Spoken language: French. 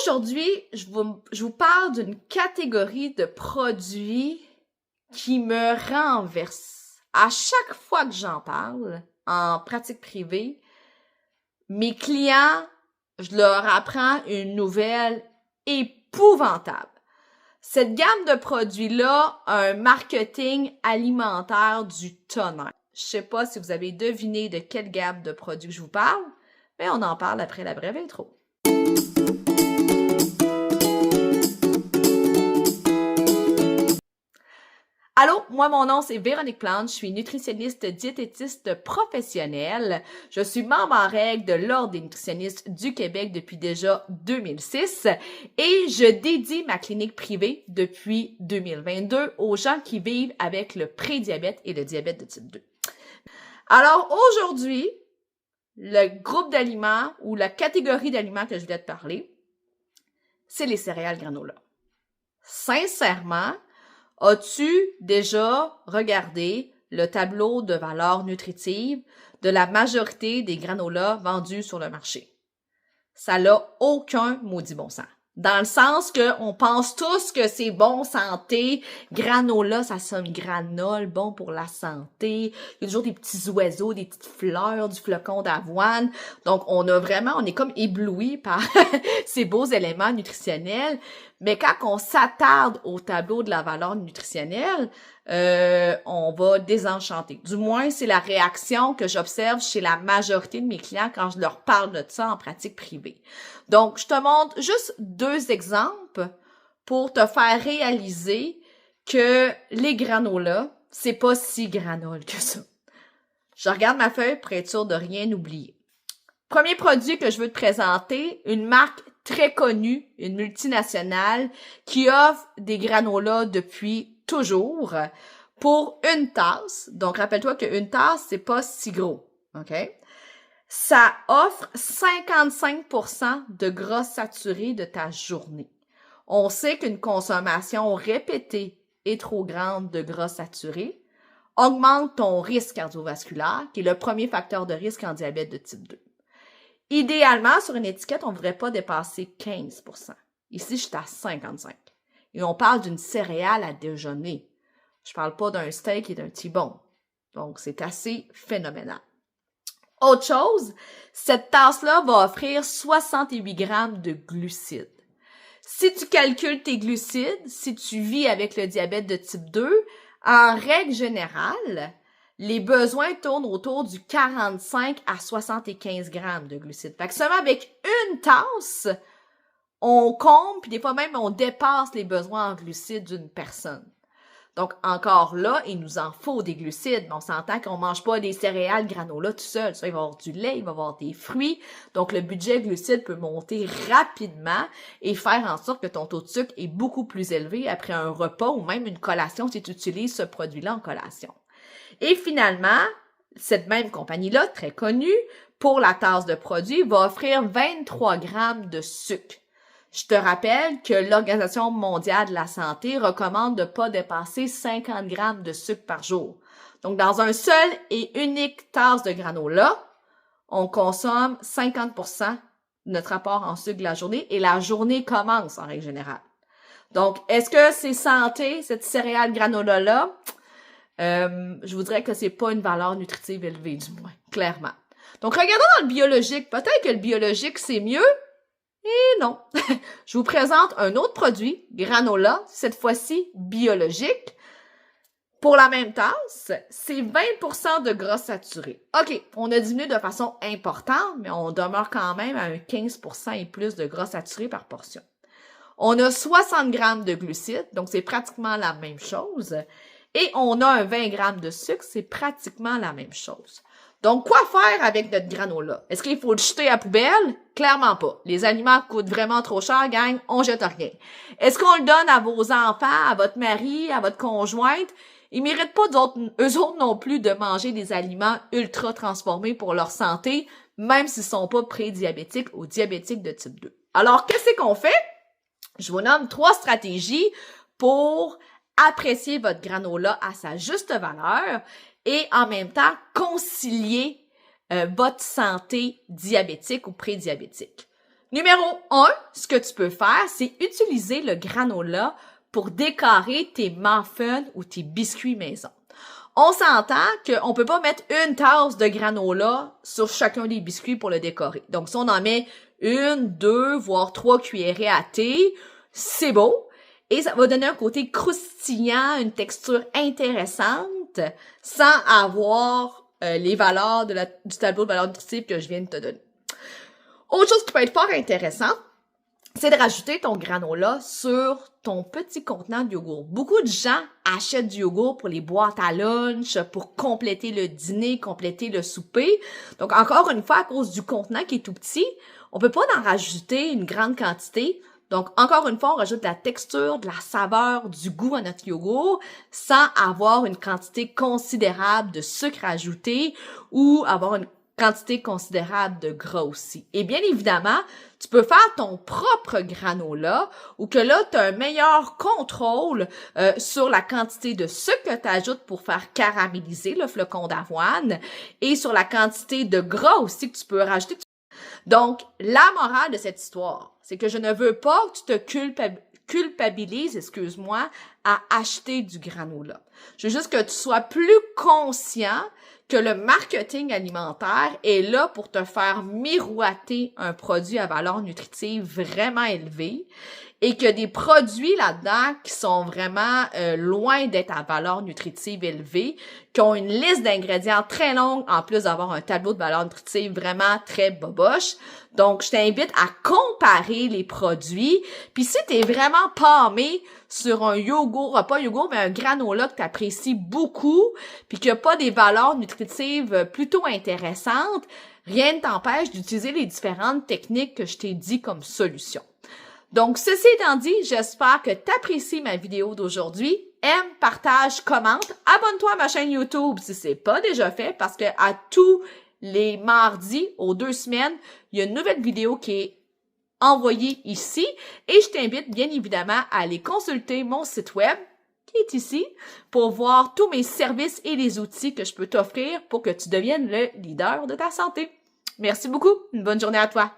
Aujourd'hui, je vous parle d'une catégorie de produits qui me renverse. À chaque fois que j'en parle, en pratique privée, mes clients, je leur apprends une nouvelle épouvantable. Cette gamme de produits-là a un marketing alimentaire du tonnerre. Je sais pas si vous avez deviné de quelle gamme de produits je vous parle, mais on en parle après la brève intro. Allô, moi mon nom c'est Véronique Plante, je suis nutritionniste diététiste professionnelle. Je suis membre en règle de l'Ordre des nutritionnistes du Québec depuis déjà 2006 et je dédie ma clinique privée depuis 2022 aux gens qui vivent avec le prédiabète et le diabète de type 2. Alors aujourd'hui, le groupe d'aliments ou la catégorie d'aliments que je voulais te parler, c'est les céréales granola. Sincèrement, as-tu déjà regardé le tableau de valeur nutritive de la majorité des granolas vendus sur le marché? Ça n'a aucun maudit bon sens. Dans le sens que on pense tous que c'est bon santé, granola, ça sonne granole, bon pour la santé. Il y a toujours des petits oiseaux, des petites fleurs, du flocon d'avoine. Donc on est comme ébloui par ces beaux éléments nutritionnels. Mais quand on s'attarde au tableau de la valeur nutritionnelle, on va désenchanter. Du moins, c'est la réaction que j'observe chez la majorité de mes clients quand je leur parle de ça en pratique privée. Donc, je te montre juste 2 exemples pour te faire réaliser que les granolas, c'est pas si granole que ça. Je regarde ma feuille pour être sûre de rien oublier. Premier produit que je veux te présenter, une marque très connue, une multinationale qui offre des granolas depuis toujours pour une tasse. Donc, rappelle-toi qu'une tasse, c'est pas si gros, OK? Ça offre 55% de gras saturé de ta journée. On sait qu'une consommation répétée et trop grande de gras saturé augmente ton risque cardiovasculaire, qui est le premier facteur de risque en diabète de type 2. Idéalement, sur une étiquette, on ne devrait pas dépasser 15%. Ici, je suis à 55%. Et on parle d'une céréale à déjeuner. Je ne parle pas d'un steak et d'un T-bone. Donc, c'est assez phénoménal. Autre chose, cette tasse-là va offrir 68 grammes de glucides. Si tu calcules tes glucides, si tu vis avec le diabète de type 2, en règle générale, les besoins tournent autour du 45 à 75 grammes de glucides. Fait que seulement avec une tasse, on compte, puis des fois même, on dépasse les besoins en glucides d'une personne. Donc, encore là, il nous en faut des glucides. On s'entend qu'on mange pas des céréales granola tout seul. Ça, il va y avoir du lait, il va y avoir des fruits. Donc, le budget glucides peut monter rapidement et faire en sorte que ton taux de sucre est beaucoup plus élevé après un repas ou même une collation si tu utilises ce produit-là en collation. Et finalement, cette même compagnie-là, très connue, pour la tasse de produit, va offrir 23 grammes de sucre. Je te rappelle que l'Organisation mondiale de la santé recommande de ne pas dépasser 50 grammes de sucre par jour. Donc, dans un seul et unique tasse de granola, on consomme 50% de notre apport en sucre de la journée et la journée commence en règle générale. Donc, est-ce que c'est santé, cette céréale granola-là? Je vous dirais que c'est pas une valeur nutritive élevée, du moins, clairement. Donc, regardons dans le biologique. Peut-être que le biologique, c'est mieux. Et non. Je vous présente un autre produit, granola, cette fois-ci biologique. Pour la même tasse, c'est 20% de gras saturé. OK, on a diminué de façon importante, mais on demeure quand même à un 15% et plus de gras saturé par portion. On a 60 grammes de glucides, donc c'est pratiquement la même chose. Et on a un 20 grammes de sucre, c'est pratiquement la même chose. Donc, quoi faire avec notre granola? Est-ce qu'il faut le jeter à la poubelle? Clairement pas. Les aliments coûtent vraiment trop cher, gang, on jette rien. Est-ce qu'on le donne à vos enfants, à votre mari, à votre conjointe? Ils méritent pas eux autres non plus de manger des aliments ultra transformés pour leur santé, même s'ils sont pas prédiabétiques ou diabétiques de type 2. Alors, qu'est-ce qu'on fait? Je vous nomme 3 stratégies pour apprécier votre granola à sa juste valeur et en même temps concilier votre santé diabétique ou prédiabétique. Numéro 1, ce que tu peux faire, c'est utiliser le granola pour décorer tes muffins ou tes biscuits maison. On s'entend qu'on peut pas mettre une tasse de granola sur chacun des biscuits pour le décorer. Donc, si on en met 1, 2, voire 3 cuillerées à thé, c'est beau. Et ça va donner un côté croustillant, une texture intéressante, sans avoir les valeurs du tableau de valeurs nutritives que je viens de te donner. Autre chose qui peut être fort intéressant, c'est de rajouter ton granola sur ton petit contenant de yogourt. Beaucoup de gens achètent du yogourt pour les boîtes à lunch, pour compléter le dîner, compléter le souper. Donc, encore une fois, à cause du contenant qui est tout petit, on peut pas en rajouter une grande quantité. Donc, encore une fois, on rajoute de la texture, de la saveur, du goût à notre yogourt sans avoir une quantité considérable de sucre ajouté ou avoir une quantité considérable de gras aussi. Et bien évidemment, tu peux faire ton propre granola ou que là, tu as un meilleur contrôle sur la quantité de sucre que tu ajoutes pour faire caraméliser le flocon d'avoine et sur la quantité de gras aussi que tu peux rajouter. Donc, la morale de cette histoire, c'est que je ne veux pas que tu te culpabilises, excuse-moi, à acheter du granola. Je veux juste que tu sois plus conscient que le marketing alimentaire est là pour te faire miroiter un produit à valeur nutritive vraiment élevée et que des produits là-dedans qui sont vraiment loin d'être à valeur nutritive élevée, qui ont une liste d'ingrédients très longue en plus d'avoir un tableau de valeur nutritive vraiment très boboche. Donc, je t'invite à comparer les produits. Puis si tu es vraiment pâmé sur un yogourt, pas un yogourt, mais un granola que tu apprécies beaucoup, puis qu'il n'y a pas des valeurs nutritives plutôt intéressantes, rien ne t'empêche d'utiliser les différentes techniques que je t'ai dit comme solution. Donc, ceci étant dit, j'espère que tu apprécies ma vidéo d'aujourd'hui. Aime, partage, commente. Abonne-toi à ma chaîne YouTube si c'est pas déjà fait parce que à tous les mardis aux 2 semaines, il y a une nouvelle vidéo qui est envoyée ici et je t'invite bien évidemment à aller consulter mon site web qui est ici pour voir tous mes services et les outils que je peux t'offrir pour que tu deviennes le leader de ta santé. Merci beaucoup. Une bonne journée à toi.